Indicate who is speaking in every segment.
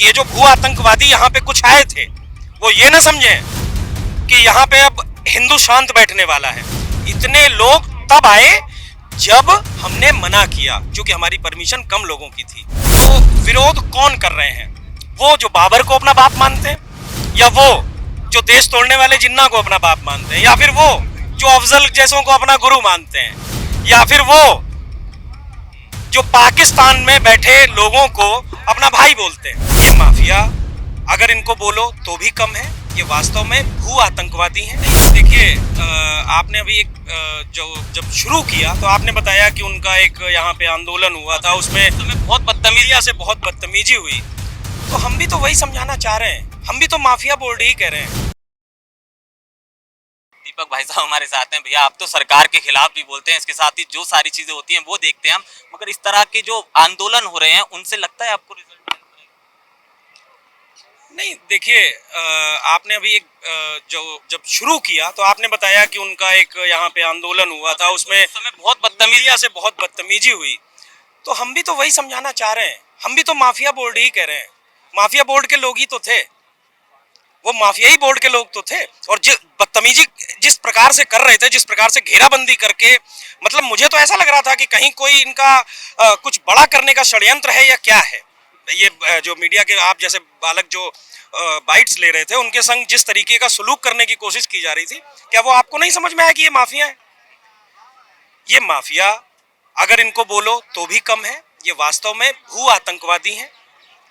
Speaker 1: कि ये जो भू आतंकवादी यहाँ पे कुछ आए थे वो ये ना समझे कि यहाँ पे अब हिंदू शांत बैठने वाला है। इतने लोग तब आए जब हमने मना किया, क्योंकि हमारी परमिशन कम लोगों की थी। तो विरोध कौन कर रहे हैं? वो जो बाबर को अपना बाप मानते हैं, या वो जो देश तोड़ने वाले जिन्ना को अपना बाप मानते हैं, या फिर वो जो अफजल जैसों को अपना गुरु मानते हैं, या फिर वो जो पाकिस्तान में बैठे लोगों को अपना भाई बोलते हैं। ये माफिया अगर इनको बोलो तो भी कम है, ये वास्तव में भू आतंकवादी हैं। देखिए, आपने अभी एक जब शुरू किया तो आपने बताया कि उनका एक यहाँ पे आंदोलन हुआ था, उसमें बहुत बदतमीजी हुई। तो हम भी तो वही समझाना चाह रहे हैं, हम भी तो माफिया बोर्ड ही कह रहे हैं।
Speaker 2: दीपक भाई साहब हमारे साथ हैं। भैया, आप तो सरकार के खिलाफ भी बोलते हैं, इसके साथ ही जो सारी चीजें होती हैं वो देखते हैं हम, मगर इस तरह के जो आंदोलन हो रहे हैं उनसे लगता है आपको रिजल्ट
Speaker 1: नहीं? देखिए, आपने अभी एक जब शुरू किया तो आपने बताया कि उनका एक यहाँ पे आंदोलन हुआ था, उसमें बहुत बदतमीजी हुई। तो हम भी तो वही समझाना चाह रहे हैं, हम भी तो माफिया बोर्ड ही कह रहे हैं। माफिया बोर्ड के लोग ही तो थे, वो माफियाई बोर्ड के लोग तो थे। और बदतमीजी जिस प्रकार से कर रहे थे, जिस प्रकार से घेराबंदी करके, मतलब मुझे तो ऐसा लग रहा था कि कहीं कोई इनका कुछ बड़ा करने का षड्यंत्र है या क्या है। ये जो मीडिया के आप जैसे बालक जो बाइट्स ले रहे थे, उनके संग जिस तरीके का सलूक करने की कोशिश की जा रही थी, क्या वो आपको नहीं समझ में आया कि ये माफिया है? ये माफिया अगर इनको बोलो तो भी कम है, ये वास्तव में भू आतंकवादी हैं,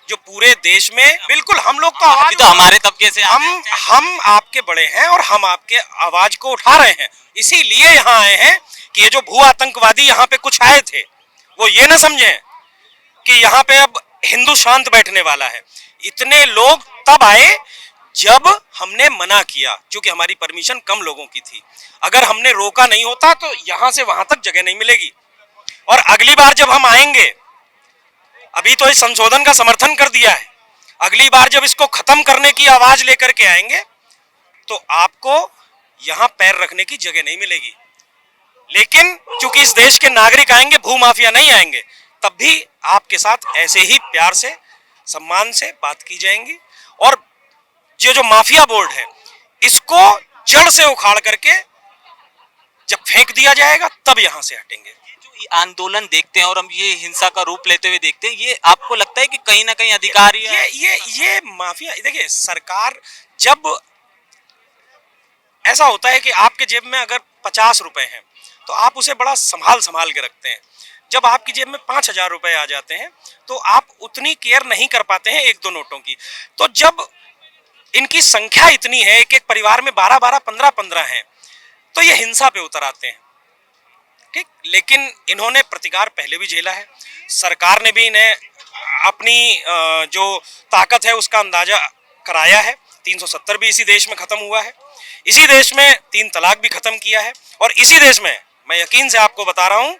Speaker 1: जो पूरे देश में बिल्कुल हम लोग तो आवाज
Speaker 2: तो हमारे तबके से
Speaker 1: हम आपके बड़े हैं और हम आपके आवाज को उठा रहे हैं। इसीलिए यहाँ आए हैं कि ये जो भू आतंकवादी यहाँ पे कुछ आए थे वो ये ना समझे कि यहाँ पे अब हिंदू शांत बैठने वाला है। इतने लोग तब आए जब हमने मना किया, क्योंकि हमारी परमिशन कम लोगों की थी। अगर हमने रोका नहीं होता तो यहाँ से वहां तक जगह नहीं मिलेगी। और अगली बार जब हम आएंगे, अभी तो इस संशोधन का समर्थन कर दिया है, अगली बार जब इसको खत्म करने की आवाज लेकर के आएंगे तो आपको यहाँ पैर रखने की जगह नहीं मिलेगी। लेकिन चूंकि इस देश के नागरिक आएंगे, भूमाफिया नहीं आएंगे, तब भी आपके साथ ऐसे ही प्यार से, सम्मान से बात की जाएंगी। और ये जो माफिया बोर्ड है, इसको जड़ से उखाड़ करके जब फेंक दिया जाएगा तब यहां से हटेंगे।
Speaker 2: जो आंदोलन देखते हैं और हम ये हिंसा का रूप लेते हुए देखते हैं, ये आपको लगता है कि कहीं ना कहीं अधिकारी
Speaker 1: ये माफिया, देखिए, सरकार जब ऐसा होता है कि आपके जेब में अगर 50 रुपए हैं तो आप उसे बड़ा संभाल के रखते हैं। जब आपकी जेब में 5,000 रुपए आ जाते हैं तो आप उतनी केयर नहीं कर पाते हैं एक दो नोटों की। तो जब इनकी संख्या इतनी है, एक एक परिवार में 12-12, 15-15 हैं, तो ये हिंसा पे उतर आते हैं। ठीक, लेकिन इन्होंने प्रतिकार पहले भी झेला है, सरकार ने भी इन्हें अपनी जो ताकत है उसका अंदाजा कराया है। 370 भी इसी देश में खत्म हुआ है, इसी देश में 3 तलाक भी खत्म किया है, और इसी देश में मैं यकीन से आपको बता रहा हूं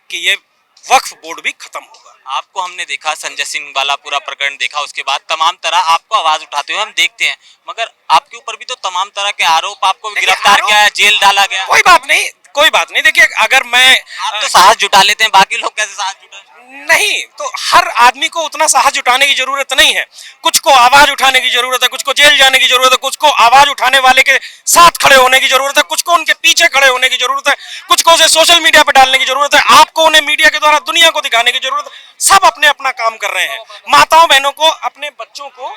Speaker 1: कि ये वक्फ बोर्ड भी खत्म होगा।
Speaker 2: आपको हमने देखा, संजय सिंह वाला पूरा प्रकरण देखा, उसके बाद तमाम तरह आपको आवाज उठाते हुए हम देखते हैं, मगर आपके ऊपर भी तो तमाम तरह के आरोप, आपको गिरफ्तार किया है, जेल डाला गया।
Speaker 1: कोई बात नहीं। देखिए, अगर
Speaker 2: आप तो साहस जुटा लेते हैं, बाकी लोग कैसे साहस जुटा
Speaker 1: नहीं, तो हर आदमी को उतना साहस जुटाने की जरूरत नहीं है। कुछ को आवाज उठाने की जरूरत है, कुछ को जेल जाने की जरूरत है, कुछ को आवाज उठाने वाले के साथ खड़े होने की जरूरत है, कुछ को उनके पीछे खड़े होने की जरूरत है, कुछ को उसे सोशल मीडिया पर डालने की जरूरत है, आपको उन्हें मीडिया के द्वारा दुनिया को दिखाने की जरूरत है। सब अपने अपना काम कर रहे हैं। माताओं बहनों को, अपने बच्चों को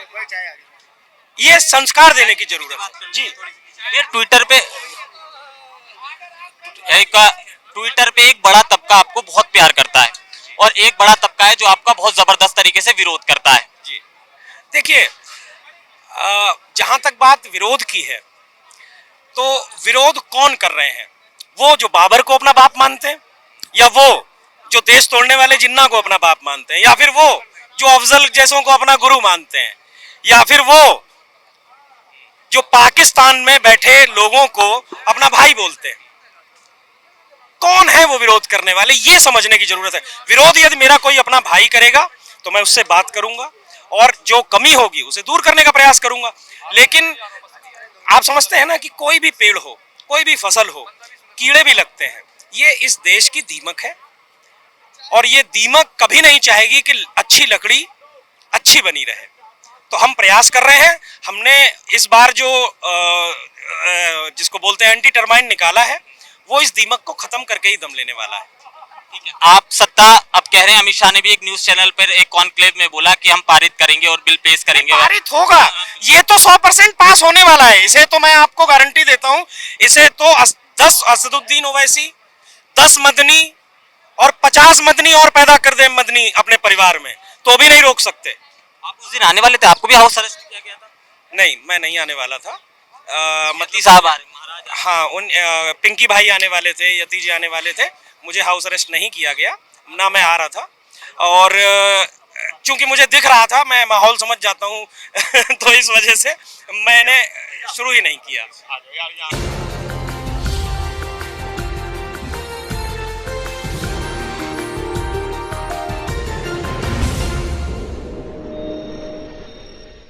Speaker 1: ये संस्कार देने की जरूरत है। जी,
Speaker 2: ये ट्विटर पे एक बड़ा तबका आपको बहुत प्यार करता है और एक बड़ा तबका है जो आपका बहुत जबरदस्त तरीके से विरोध करता है।
Speaker 1: जी, देखिए, जहां तक बात विरोध की है, तो विरोध कौन कर रहे हैं? वो जो बाबर को अपना बाप मानते हैं, या वो जो देश तोड़ने वाले जिन्ना को अपना बाप मानते हैं, या फिर वो जो अफजल जैसों को अपना गुरु मानते हैं, या फिर वो जो पाकिस्तान में बैठे लोगों को अपना भाई बोलते हैं। कौन है वो विरोध करने वाले, ये समझने की जरूरत है। विरोध यदि मेरा कोई अपना भाई करेगा तो मैं उससे बात करूंगा और जो कमी होगी उसे दूर करने का प्रयास करूंगा। लेकिन आप समझते हैं ना कि कोई भी पेड़ हो, कोई भी फसल हो, कीड़े भी लगते हैं। ये इस देश की दीमक है, और ये दीमक कभी नहीं चाहेगी कि अच्छी लकड़ी अच्छी बनी रहे। तो हम प्रयास कर रहे हैं। हमने इस बार जो जिसको बोलते हैं एंटी टर्माइन निकाला है, वो इस दीमक को खत्म करके ही दम लेने वाला है।
Speaker 2: ठीक है, आप सत्ता अब कह रहे हैं, अमित शाह ने भी एक न्यूज चैनल पर एक कॉन्क्लेव में बोला कि हम पारित करेंगे और बिल पेश करेंगे।
Speaker 1: पारित होगा, ये तो 100% पास होने वाला है। इसे तो मैं आपको गारंटी देता हूं, इसे तो 10 असदुद्दीन ओवैसी, 10 मदनी और 50 मदनी और पैदा कर दे मदनी अपने परिवार में, तो भी नहीं रोक सकते।
Speaker 2: आप उस दिन आने वाले थे, आपको भी हाउस अरेस्ट किया गया था?
Speaker 1: नहीं, मैं नहीं आने वाला था।
Speaker 2: यति साहब आ रहे, महाराज
Speaker 1: हाँ, उन पिंकी भाई आने वाले थे, यति जी आने वाले थे। मुझे हाउस अरेस्ट नहीं किया गया, ना मैं आ रहा था। और चूंकि मुझे दिख रहा था, मैं माहौल समझ जाता हूँ तो इस वजह से मैंने शुरू ही नहीं किया।